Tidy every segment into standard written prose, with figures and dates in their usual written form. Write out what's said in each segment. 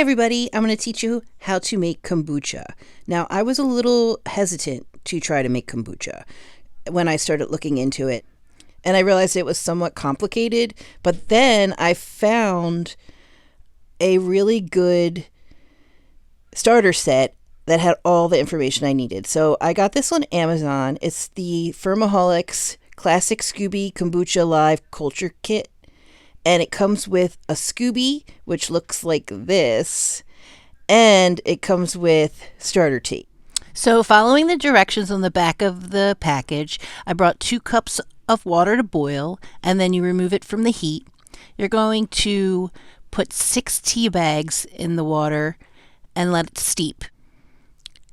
everybody, I'm going to teach you how to make kombucha. Now, I was a little hesitant to try to make kombucha when I started looking into it, and I realized it was somewhat complicated, but then I found a really good starter set that had all the information I needed. So I got this on Amazon. It's the Fermaholics Classic Scooby Kombucha Live Culture Kit. And it comes with a Scooby, which looks like this, and it comes with starter tea. So following the directions on the back of the package, I brought 2 cups of water to boil, and then you remove it from the heat. You're going to put 6 tea bags in the water and let it steep.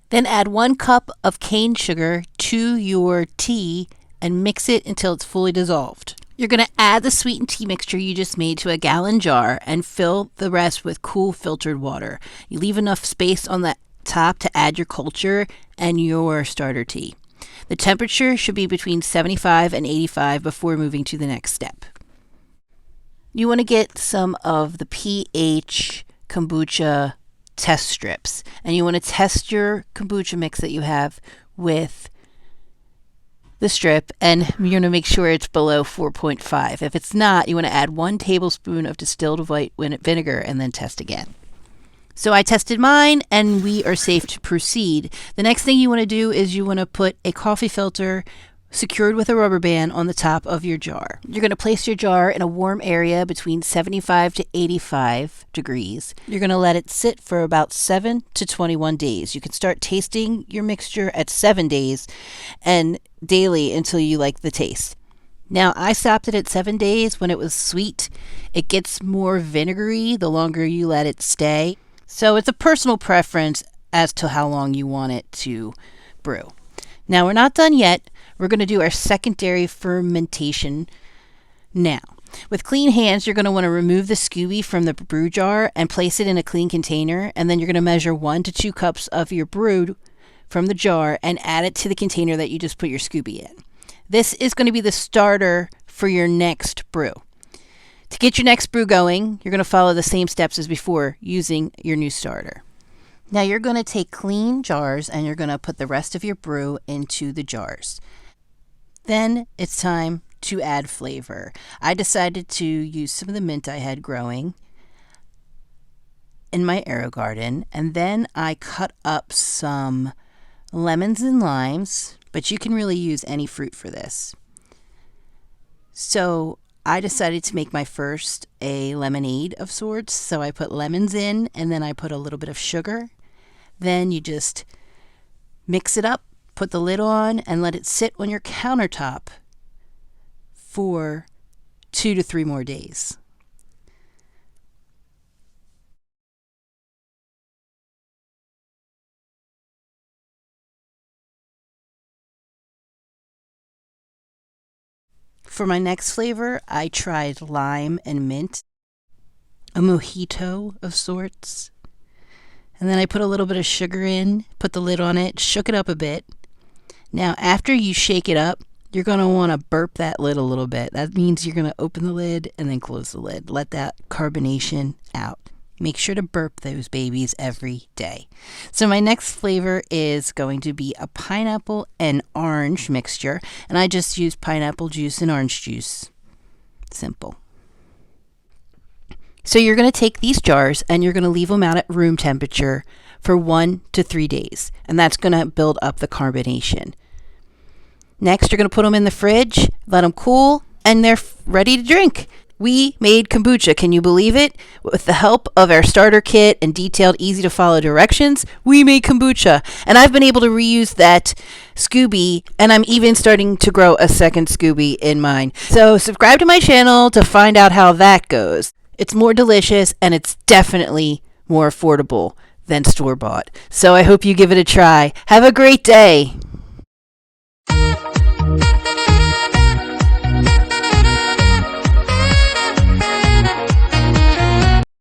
Then add 1 cup of cane sugar to your tea and mix it until it's fully dissolved. You're going to add the sweetened tea mixture you just made to a gallon jar and fill the rest with cool filtered water. You leave enough space on the top to add your culture and your starter tea. The temperature should be between 75 and 85 before moving to the next step. You want to get some of the pH kombucha test strips, and you want to test your kombucha mix that you have with the strip, and you're going to make sure it's below 4.5. If it's not, you want to add 1 tablespoon of distilled white vinegar and then test again. So I tested mine and we are safe to proceed. The next thing you want to do is you want to put a coffee filter secured with a rubber band on the top of your jar. You're going to place your jar in a warm area between 75 to 85 degrees. You're going to let it sit for about 7 to 21 days. You can start tasting your mixture at 7 days and daily until you like the taste. Now, I stopped it at 7 days when it was sweet. It gets more vinegary the longer you let it stay. So it's a personal preference as to how long you want it to brew. Now, we're not done yet. We're going to do our secondary fermentation now. With clean hands, you're going to want to remove the Scooby from the brew jar and place it in a clean container. And then you're going to measure 1 to 2 cups of your brew from the jar and add it to the container that you just put your Scooby in. This is going to be the starter for your next brew. To get your next brew going, you're going to follow the same steps as before using your new starter. Now you're going to take clean jars and you're going to put the rest of your brew into the jars. Then it's time to add flavor. I decided to use some of the mint I had growing in my aero garden, and then I cut up some lemons and limes, but you can really use any fruit for this. So I decided to make my first a lemonade of sorts. So I put lemons in, and then I put a little bit of sugar. Then you just mix it up, put the lid on, and let it sit on your countertop for 2 to 3 more days. For my next flavor, I tried lime and mint, a mojito of sorts. And then I put a little bit of sugar in, put the lid on it, shook it up a bit. Now, after you shake it up, you're going to want to burp that lid a little bit. That means you're going to open the lid and then close the lid. Let that carbonation out. Make sure to burp those babies every day. So my next flavor is going to be a pineapple and orange mixture. And I just used pineapple juice and orange juice. Simple. So you're going to take these jars and you're going to leave them out at room temperature for 1 to 3 days. And that's going to build up the carbonation. Next, you're going to put them in the fridge, let them cool, and they're ready to drink. We made kombucha. Can you believe it? With the help of our starter kit and detailed, easy to follow directions, we made kombucha. And I've been able to reuse that Scooby, and I'm even starting to grow a second Scooby in mine. So subscribe to my channel to find out how that goes. It's more delicious, and it's definitely more affordable than store-bought. So I hope you give it a try. Have a great day.